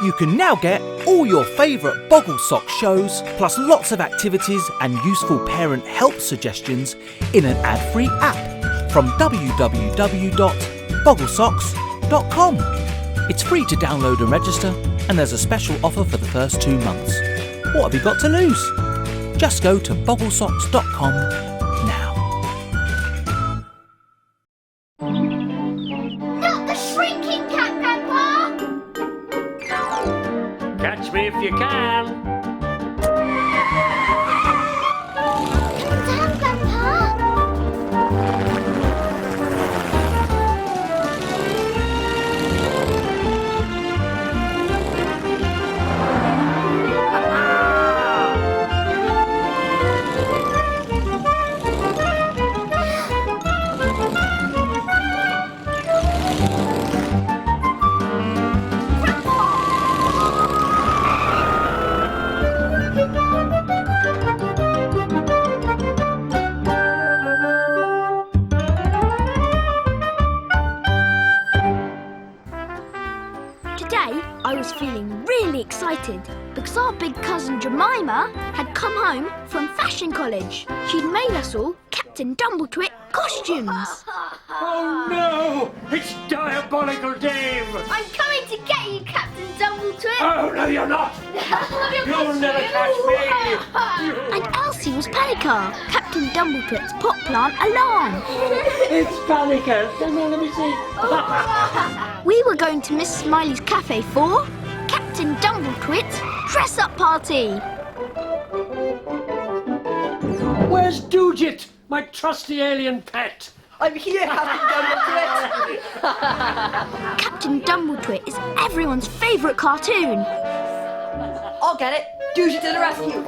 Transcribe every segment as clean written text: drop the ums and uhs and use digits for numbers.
You can now get all your favourite Bogglesock shows, plus lots of activities and useful parent help suggestions in an ad-free app from www.bogglesocks.com. It's free to download and register, and there's a special offer for the first 2 months. What have you got to lose? Just go to bogglesocks.com now. Not the shrinking cat, Grandpa! Catch me if you can. Come down, Grandpa! Today, I was feeling really excited because our big cousin Jemima had come home from fashion college. She'd made us all Captain Dumbletwit costumes. Oh no! It's Diabolical Dave! I'm coming to get you, Captain Dumbletwit! Oh no, you're not! You'll never catch me! And Elsie was Panica, Captain Dumbletwit's pot plant alarm. It's Panica! Let me see. We were going to Miss Smiley's cafe for Captain Dumbletwit's dress-up party. Where's Doodle, my trusty alien pet? I'm here, Captain Dumbletwit. Captain Dumbletwit is everyone's favourite cartoon. I'll get it. Doodle to the rescue.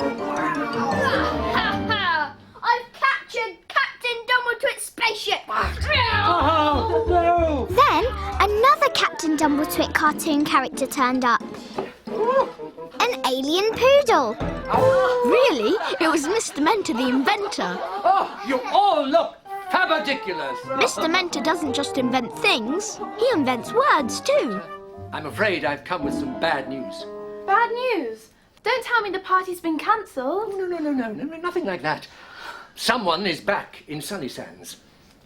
I've captured Captain Dumbletwit's spaceship! Oh no! Then, another Captain Dumbletwit cartoon character turned up. An alien poodle. Really? It was Mr. Mentor, the inventor. Oh, you all look fabadiculous. Mr. Mentor doesn't just invent things, he invents words too. I'm afraid I've come with some bad news. Bad news? Don't tell me the party's been cancelled. No, nothing like that. Someone is back in Sunnysands.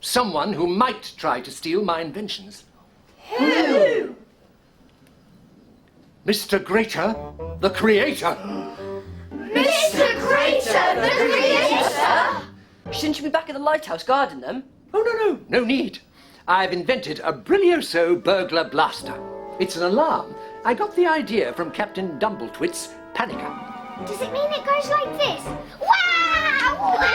Someone who might try to steal my inventions. Who? Mr. Greater, the creator. Mr. Greater, the creator! Shouldn't you be back at the lighthouse guarding them? Oh, no need. I've invented a Brilioso burglar blaster. It's an alarm. I got the idea from Captain Dumbletwit's Panica. Does it mean it goes like this? Wow! Wow!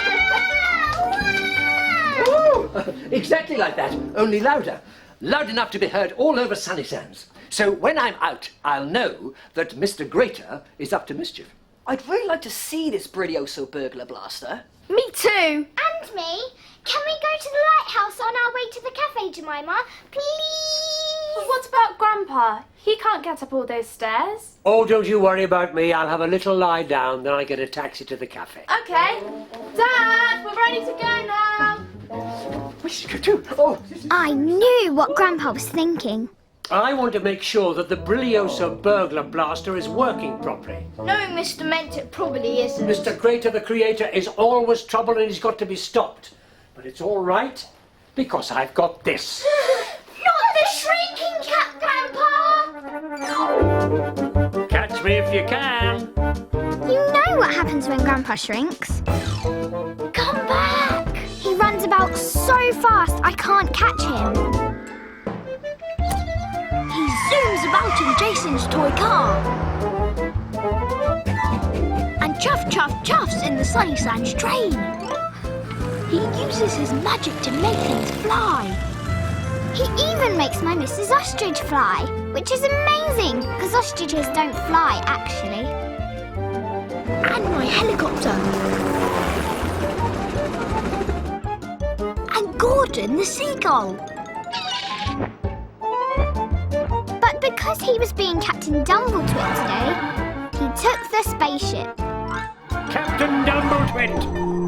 Ooh, exactly like that, only louder. Loud enough to be heard all over Sunnysands. So when I'm out, I'll know that Mr. Greater is up to mischief. I'd really like to see this Brilioso burglar blaster. Me too. And me? Can we go to the lighthouse on our way to the cafe, Jemima? Please? But what about Grandpa? He can't get up all those stairs. Oh, don't you worry about me. I'll have a little lie down, then I get a taxi to the cafe. Okay. Dad, we're ready to go now. Where should you go to? Oh, I knew what Grandpa was thinking. I want to make sure that the Brilioso burglar blaster is working properly. Knowing Mr. Mentor probably isn't. Mr. Greater, the creator, is always trouble and he's got to be stopped. But it's all right, because I've got this. Not the shrinking cat, Grandpa! Catch me if you can. You know what happens when Grandpa shrinks. Come back! He runs about so fast I can't catch him. He zooms about in Jason's toy car. And chuffs in the Sunnysands train. He uses his magic to make things fly. He even makes my Mrs. Ostrich fly, which is amazing, because ostriches don't fly, actually. And my helicopter. And Gordon the seagull. But because he was being Captain Dumbletwit today, he took the spaceship. Captain Dumbletwit,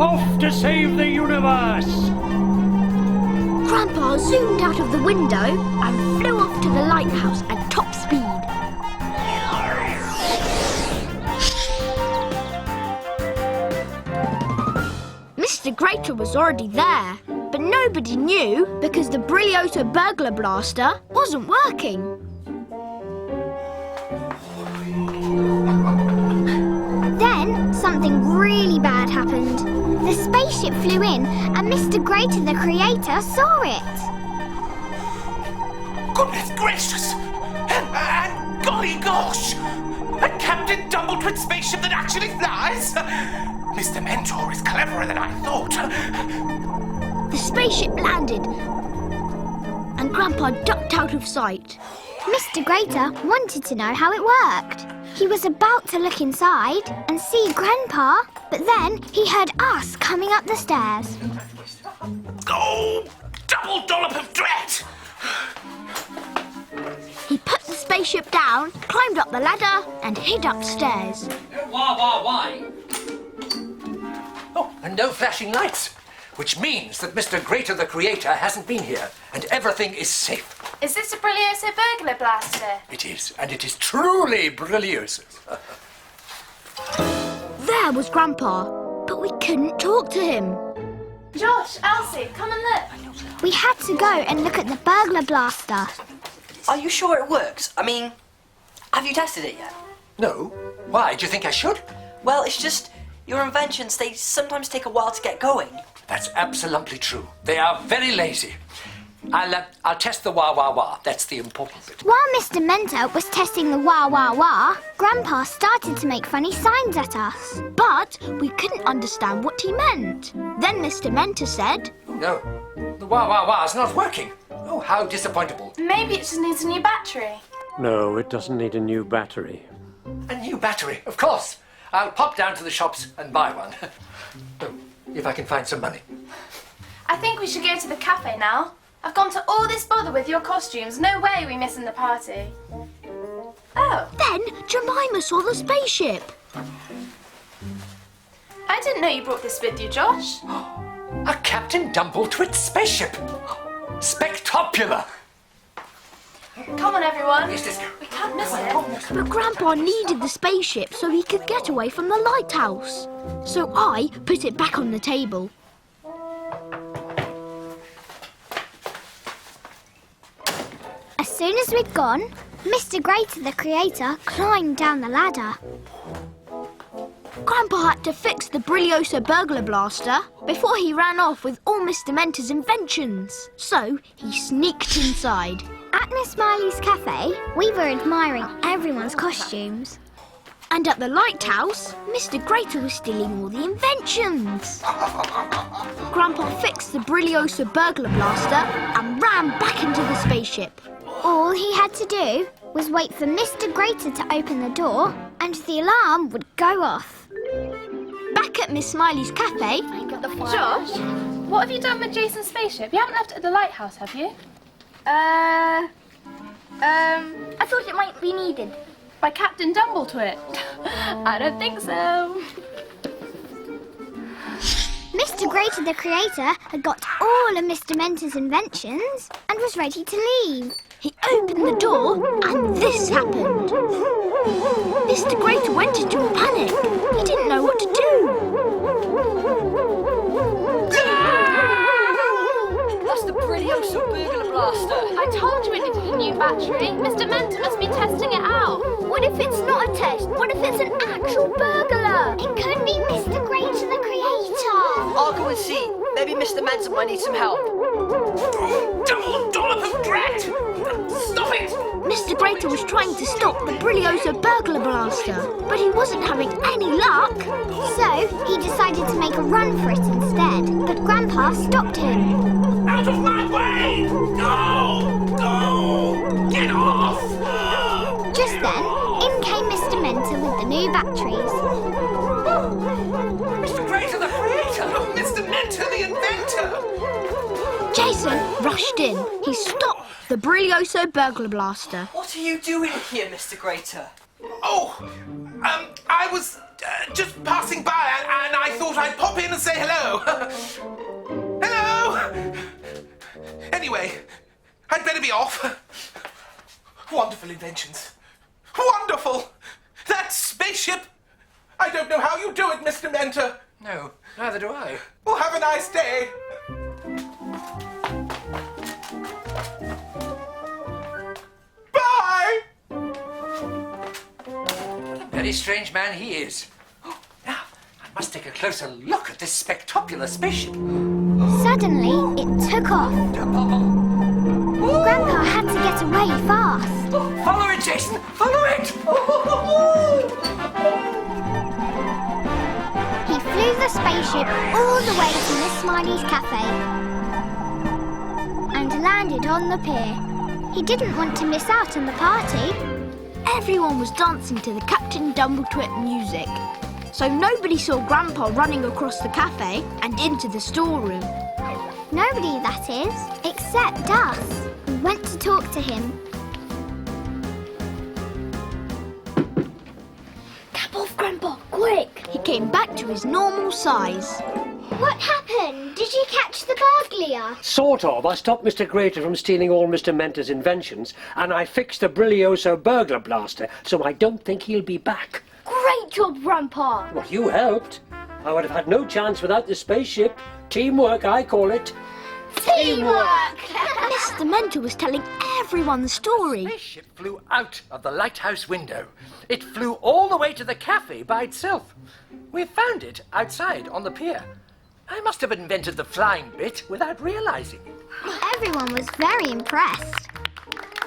off to save the universe! Grandpa zoomed out of the window and flew off to the lighthouse at top speed. Grater was already there, but nobody knew because the Brilioso burglar blaster wasn't working. Then something really bad happened. The spaceship flew in and Mr. Grater the creator saw it. Goodness gracious! And golly gosh! A Captain Dumbletwit spaceship that actually flies? Mr. Mentor is cleverer than I thought. The spaceship landed and Grandpa ducked out of sight. Mr. Grater wanted to know how it worked. He was about to look inside and see Grandpa, but then he heard us coming up the stairs. Oh, double dollop of dread! He put the spaceship down, climbed up the ladder and hid upstairs. Why? Oh, and no flashing lights, which means that Mr. Grater the Creator hasn't been here, and everything is safe. Is this a Brilioso burglar blaster? It is, and it is truly brilliant. There was Grandpa, but we couldn't talk to him. Josh, Elsie, come and look. We had to go and look at the burglar blaster. Are you sure it works? I mean, have you tested it yet? No? Why? Do you think I should? Well, it's just your inventions, they sometimes take a while to get going. That's absolutely true. They are very lazy. I'll test the wah-wah-wah. That's the important bit. While Mr. Mentor was testing the wah-wah-wah, Grandpa started to make funny signs at us. But we couldn't understand what he meant. Then Mr. Mentor said, No, the wah-wah-wah is not working. Oh, how disappointable. Maybe it just needs a new battery. No, it doesn't need a new battery. A new battery, of course. I'll pop down to the shops and buy one. Oh, if I can find some money. I think we should go to the cafe now. I've gone to all this bother with your costumes. No way we're missing the party. Oh, Then Jemima saw the spaceship. I didn't know you brought this with you, Josh. A Captain Dumbletwit spaceship. Spectacular. Come on, everyone. Yes, let's go. We can't miss it. But Grandpa needed the spaceship so he could get away from the lighthouse. So I put it back on the table. As soon as we'd gone, Mr. Grater the creator climbed down the ladder. Grandpa had to fix the Brilioso burglar blaster before he ran off with all Mr. Mentor's inventions. So he sneaked inside. At Miss Smiley's cafe, we were admiring everyone's costumes. And at the lighthouse, Mr. Grater was stealing all the inventions. Grandpa fixed the Brilioso burglar blaster and ran back into the spaceship. All he had to do was wait for Mr. Grater to open the door and the alarm would go off. Back at Miss Smiley's cafe, Josh, what have you done with Jason's spaceship? You haven't left it at the lighthouse, have you? I thought it might be needed. By Captain Dumbletwit? I don't think so. Mr. Grater the creator had got all of Mr. Mentor's inventions and was ready to leave. he opened the door and this happened. Mr. Grater went into a panic. He didn't know what to do. That's the Brilioso burglar blaster. I told you it needed a new battery. Mr. Mentor must be testing it out. What if it's not a test? What if it's an actual burglar? It could be Mr. Grater the creator. I'll go and see. Maybe Mr. Mentor might need some help. Double dollop of dread! Stop it! Mr. Grater was trying to stop the Brilioso burglar blaster, but he wasn't having any luck. So he decided to make a run for it instead. But Grandpa stopped him. Out of my way! Go! Go! Get off! Just then, in came Mr. Mentor with the new batteries. Mr. Grater the creator! Oh, Mr. Mentor the inventor! Jason rushed in. He stopped the Brilioso burglar blaster. What are you doing here, Mr. Grater? Oh, I was just passing by and I thought I'd pop in and say hello. Hello! Anyway, I'd better be off. Wonderful inventions. Wonderful! That spaceship! I don't know how you do it, Mr. Mentor. No, Neither do I. Well, have a nice day. Bye! What a very strange man he is. Oh, now, I must take a closer look at this spectacular spaceship. Suddenly, it took off. Grandpa had to get away fast. Follow it, Jason! Follow it! He flew the spaceship all the way to Miss Smiley's cafe and landed on the pier. He didn't want to miss out on the party. Everyone was dancing to the Captain Dumbletwit music, so nobody saw Grandpa running across the cafe and into the storeroom. Nobody, that is, except us. We went to talk to him. Cap off, Grandpa, quick! He came back to his normal size. What happened? Did you catch the burglar? Sort of. I stopped Mr. Grater from stealing all Mr. Mentor's inventions, and I fixed the Brilioso burglar blaster, so I don't think he'll be back. Great job, Grandpa! Well, you helped. I would have had no chance without the spaceship. Teamwork, I call it. Teamwork! Mr. Mentor was telling everyone the story. The spaceship flew out of the lighthouse window. It flew all the way to the cafe by itself. We found it outside on the pier. I must have invented the flying bit without realizing. Everyone was very impressed.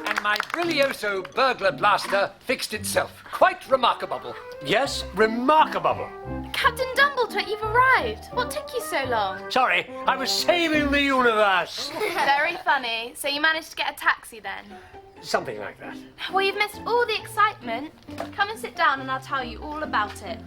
And my Brilioso burglar blaster fixed itself. Quite remarkable. Yes, remarkable. Captain Dumbletwit, you've arrived. What took you so long? Sorry, I was saving the universe. Very funny. So you managed to get a taxi then? Something like that. Well, you've missed all the excitement. Come and sit down and I'll tell you all about it.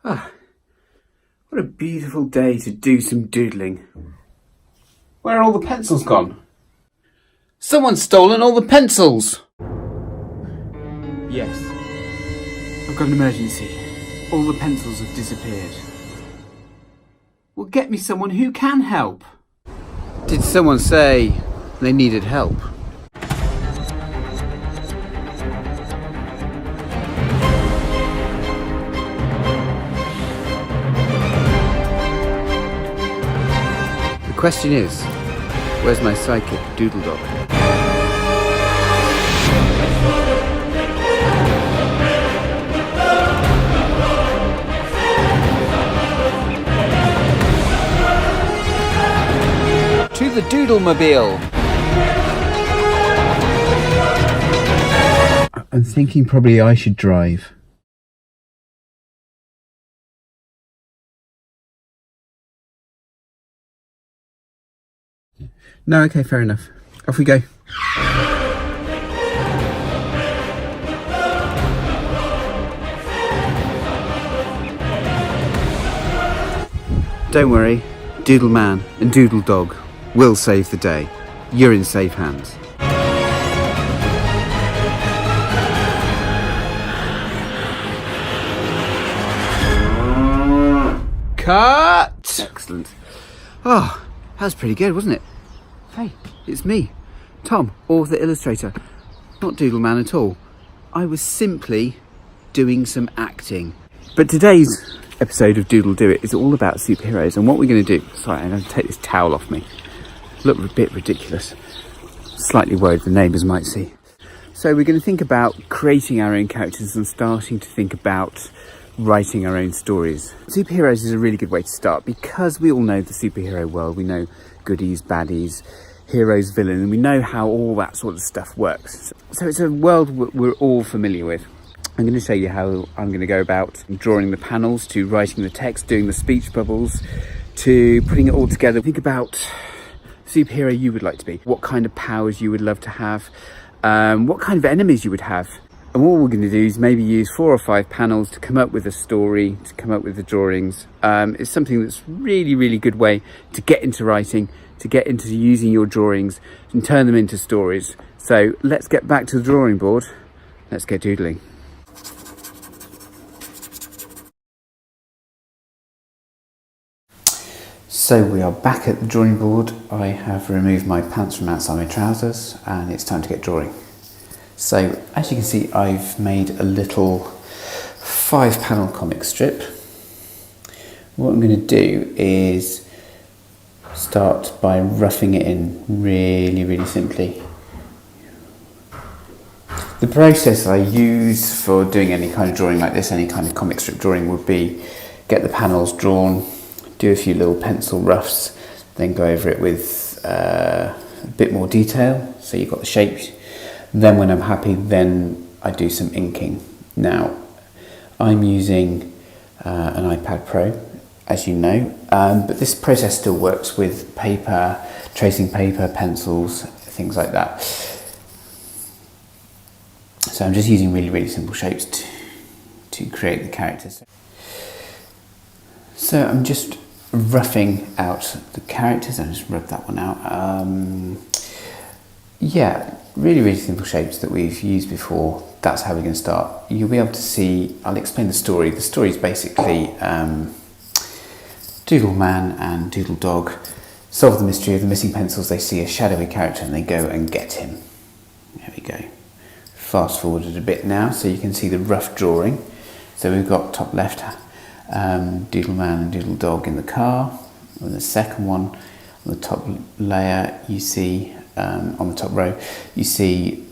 Ah, what a beautiful day to do some doodling. Where are all the pencils gone? Someone's stolen all the pencils! Yes. I've got an emergency. All the pencils have disappeared. Well, get me someone who can help. Did someone say they needed help? The question is, where's my psychic Doodle Dog? To the Doodle-mobile! I'm thinking probably I should drive. No, okay, fair enough. Off we go. Don't worry, Doodle Man and Doodle Dog will save the day. You're in safe hands. Cut! Excellent. Oh, that was pretty good, wasn't it? Hey, it's me, Tom, author illustrator. Not Doodle Man at all. I was simply doing some acting. But today's episode of Doodle Do It is all about superheroes, and what we're going to do... Sorry, I'm going to take this towel off me. Look a bit ridiculous. Slightly worried the neighbours might see. So we're going to think about creating our own characters and starting to think about writing our own stories. Superheroes is a really good way to start because we all know the superhero world. We know goodies, baddies, heroes, villains, and we know how all that sort of stuff works. So it's a world we're all familiar with. I'm going to show you how I'm going to go about drawing the panels, to writing the text, doing the speech bubbles, to putting it all together. Think about the superhero you would like to be, what kind of powers you would love to have, what kind of enemies you would have, And what we're going to do is maybe use 4 or 5 panels to come up with a story, to come up with the drawings. It's something that's really, really good way to get into writing, to get into using your drawings and turn them into stories. So let's get back to the drawing board. Let's get doodling. So we are back at the drawing board. I have removed my pants from outside my trousers and it's time to get drawing. So as you can see, I've made a little 5-panel comic strip. What I'm going to do is start by roughing it in really, really simply. The process I use for doing any kind of drawing like this, any kind of comic strip drawing, would be get the panels drawn, do a few little pencil roughs, then go over it with a bit more detail so you've got the shapes. Then when I'm happy, then I do some inking. Now, I'm using an iPad Pro, as you know, but this process still works with paper, tracing paper, pencils, things like that. So I'm just using really, really simple shapes to create the characters. So I'm just roughing out the characters. I'll just rub that one out. Yeah, really, really simple shapes that we've used before. That's how we're going to start. You'll be able to see, I'll explain the story. The story is basically Doodle Man and Doodle Dog solve the mystery of the missing pencils. They see a shadowy character and they go and get him. There we go. Fast forwarded a bit now so you can see the rough drawing. So we've got top left Doodle Man and Doodle Dog in the car. And the second one, on the top layer, you see on the top row, you see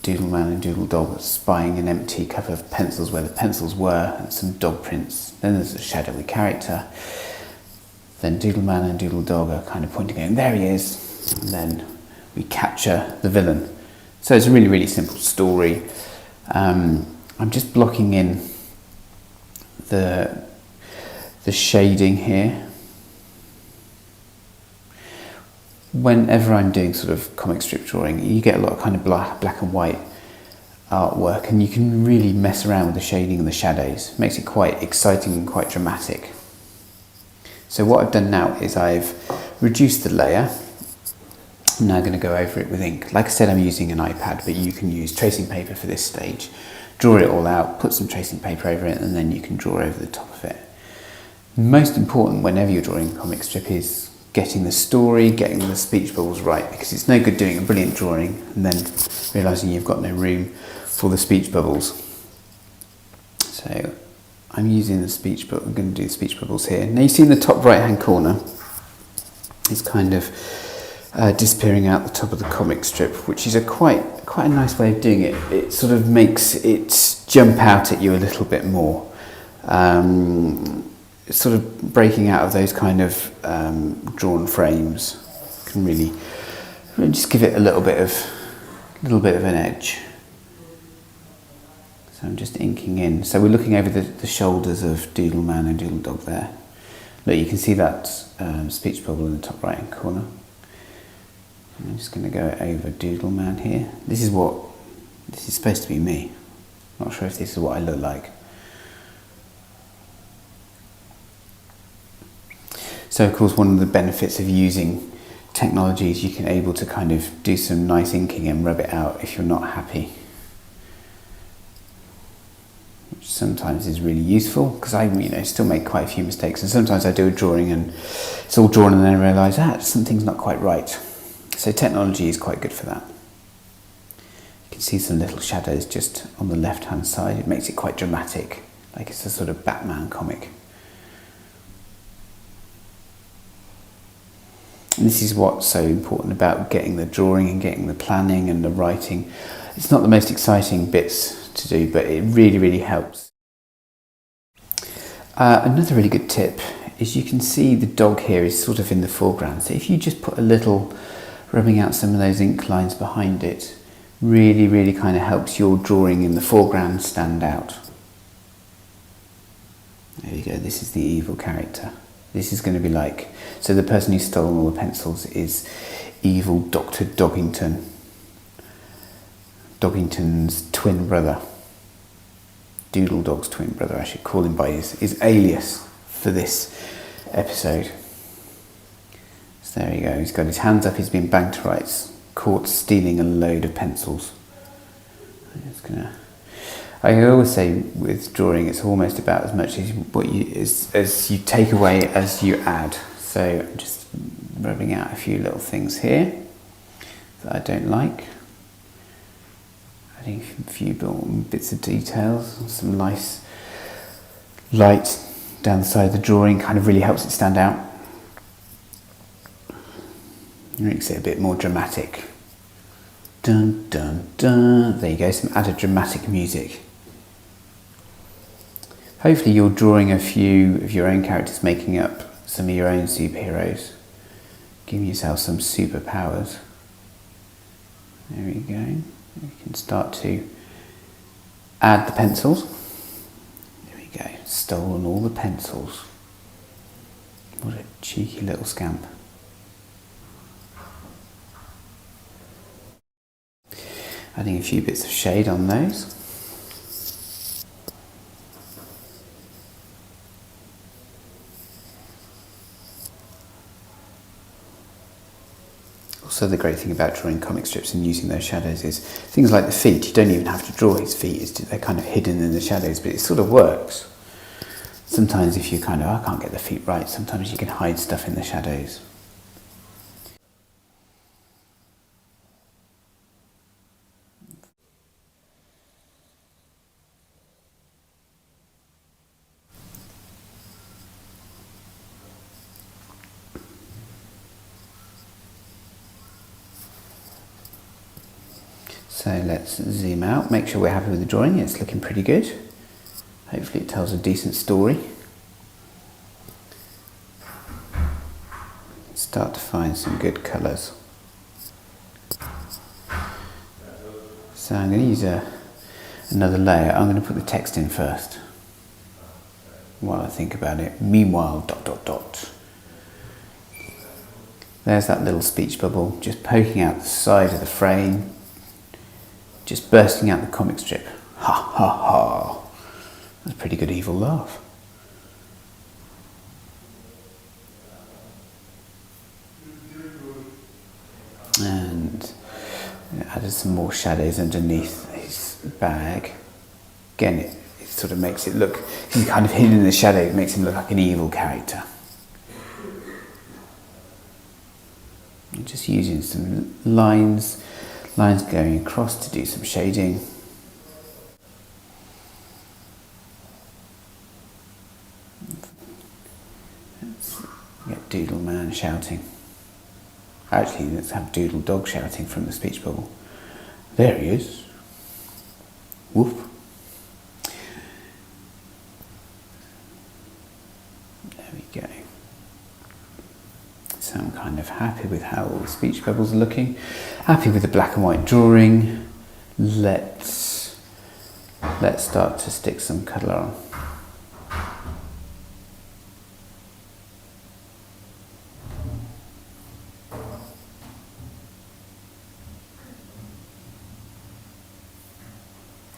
Doodle Man and Doodle Dog spying an empty cup of pencils where the pencils were, and some dog prints. Then there's a shadowy character. Then Doodle Man and Doodle Dog are kind of pointing out, there he is. And then we capture the villain. So it's a really, really simple story. I'm just blocking in the shading here. Whenever I'm doing sort of comic strip drawing, you get a lot of kind of black and white artwork, and you can really mess around with the shading and the shadows. It makes it quite exciting and quite dramatic. So what I've done now is I've reduced the layer. I'm now going to go over it with ink. Like I said, I'm using an iPad, but you can use tracing paper for this stage. Draw it all out, put some tracing paper over it, and then you can draw over the top of it. Most important whenever you're drawing a comic strip is getting the story, getting the speech bubbles right, because it's no good doing a brilliant drawing and then realising you've got no room for the speech bubbles. So I'm using the speech bubble, I'm going to do the speech bubbles here. Now you see in the top right hand corner, it's kind of disappearing out the top of the comic strip, which is quite a nice way of doing it. It sort of makes it jump out at you a little bit more. Sort of breaking out of those kind of drawn frames can really just give it a little bit of an edge. So I'm just inking in. So we're looking over the shoulders of Doodle Man and Doodle Dog there. Look, you can see that speech bubble in the top right hand corner. I'm just going to go over Doodle Man here. This is supposed to be me. Not sure if this is what I look like. So of course one of the benefits of using technology is you can able to kind of do some nice inking and rub it out if you're not happy. Which sometimes is really useful, because I still make quite a few mistakes, and sometimes I do a drawing and it's all drawn and then I realise something's not quite right. So technology is quite good for that. You can see some little shadows just on the left hand side. It makes it quite dramatic, like it's a sort of Batman comic. And this is what's so important about getting the drawing and getting the planning and the writing. It's not the most exciting bits to do, but it really, really helps. Another really good tip is you can see the dog here is sort of in the foreground. So if you just put a little, rubbing out some of those ink lines behind it, really, really kind of helps your drawing in the foreground stand out. There you go, this is the evil character. This is going to be like, so the person who's stolen all the pencils is evil Dr. Doggington. Doggington's twin brother. Doodle Dog's twin brother, I should call him by his alias for this episode. So there you go, he's got his hands up, he's been banged to rights, caught stealing a load of pencils. I always say with drawing, it's almost about as much as you take away as you add. So I'm just rubbing out a few little things here that I don't like. Adding a few bits of details, some nice light down the side of the drawing kind of really helps it stand out. Makes it a bit more dramatic. Dun dun dun. There you go, some added dramatic music. Hopefully you're drawing a few of your own characters, making up some of your own superheroes. Giving yourself some superpowers. There we go. You can start to add the pencils. There we go. Stolen all the pencils. What a cheeky little scamp. Adding a few bits of shade on those. Also, the great thing about drawing comic strips and using those shadows is things like the feet. You don't even have to draw his feet, they're kind of hidden in the shadows, but it sort of works. Sometimes if you kind of, I can't get the feet right, sometimes you can hide stuff in the shadows. So let's zoom out, make sure we're happy with the drawing. It's looking pretty good. Hopefully it tells a decent story. Start to find some good colours. So I'm going to use another layer. I'm going to put the text in first while I think about it. Meanwhile, ... There's that little speech bubble just poking out the side of the frame. Just bursting out the comic strip. Ha ha ha. That's a pretty good evil laugh. And added some more shadows underneath his bag. Again, it sort of makes it look, he's kind of hidden in the shadow, it makes him look like an evil character. And just using some lines going across to do some shading. Let's get Doodle Man shouting. Actually, let's have Doodle Dog shouting from the speech bubble. There he is. Woof. There we go. So I'm kind of happy with how all the speech bubbles are looking. Happy with the black and white drawing. Let's start to stick some colour on.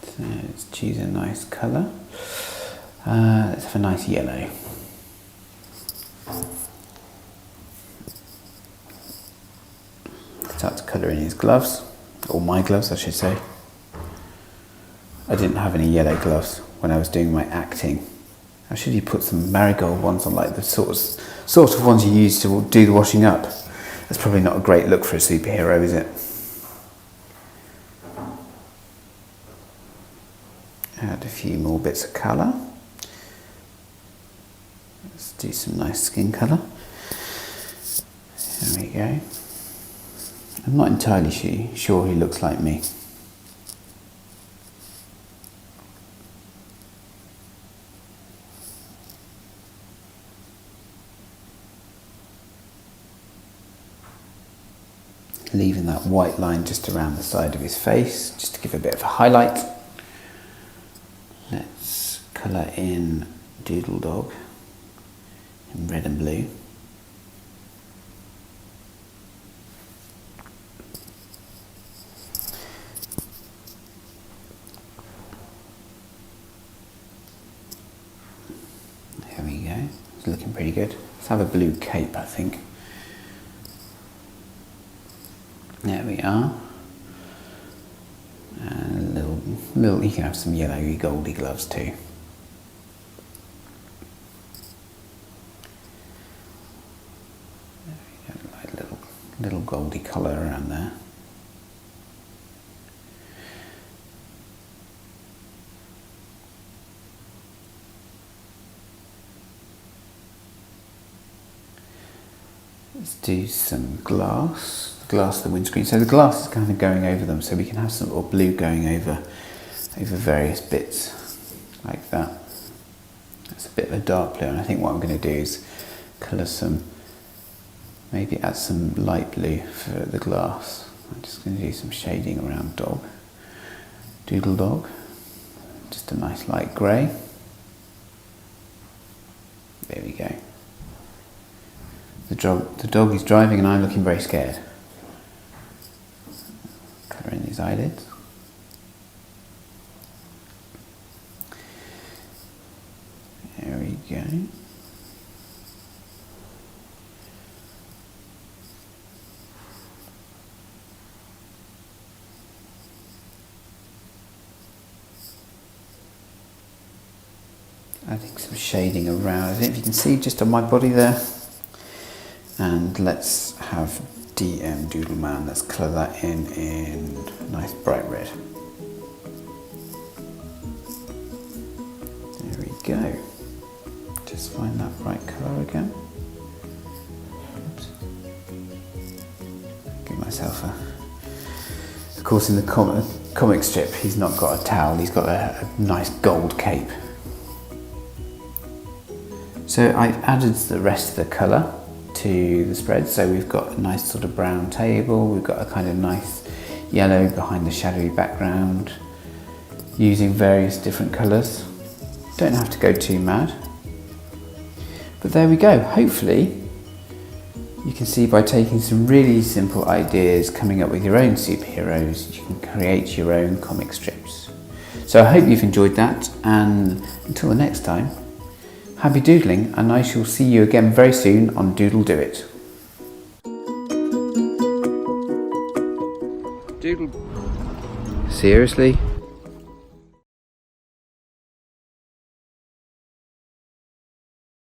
So let's choose a nice colour. Let's have a nice yellow. Start to colour in his gloves, or my gloves I should say. I didn't have any yellow gloves when I was doing my acting. I should have put some marigold ones on, like the sort of ones you use to do the washing up. That's probably not a great look for a superhero, is it? Add a few more bits of colour. Let's do some nice skin colour. There we go. I'm not entirely sure he looks like me. Leaving that white line just around the side of his face, just to give a bit of a highlight. Let's colour in Doodle Dog in red and blue. pretty good. Let's have a blue cape, I think. There we are. And a little, you can have some yellowy goldy gloves too. There we go, like little goldy colour around there. Let's do some glass of the windscreen. So the glass is kind of going over them, so we can have some more blue going over various bits like that. That's a bit of a dark blue, and I think what I'm going to do is colour some, maybe add some light blue for the glass. I'm just going to do some shading around Doodle Dog. Just a nice light grey. There we go. The dog is driving and I'm looking very scared. Colour in his eyelids. There we go. Adding some shading around. I don't know if you can see just on my body there. And let's have DM Doodle Man. Let's colour that in nice bright red. There we go. Just find that bright colour again. Oops. Give myself a... Of course, in the comic strip, he's not got a towel. He's got a nice gold cape. So I've added the rest of the colour to the spread, so we've got a nice sort of brown table, we've got a kind of nice yellow behind the shadowy background, using various different colours. Don't have to go too mad, but there we go. Hopefully you can see by taking some really simple ideas, coming up with your own superheroes, you can create your own comic strips. So I hope you've enjoyed that, and until the next time, happy doodling, and I shall see you again very soon on Doodle Do It. Doodle. Seriously?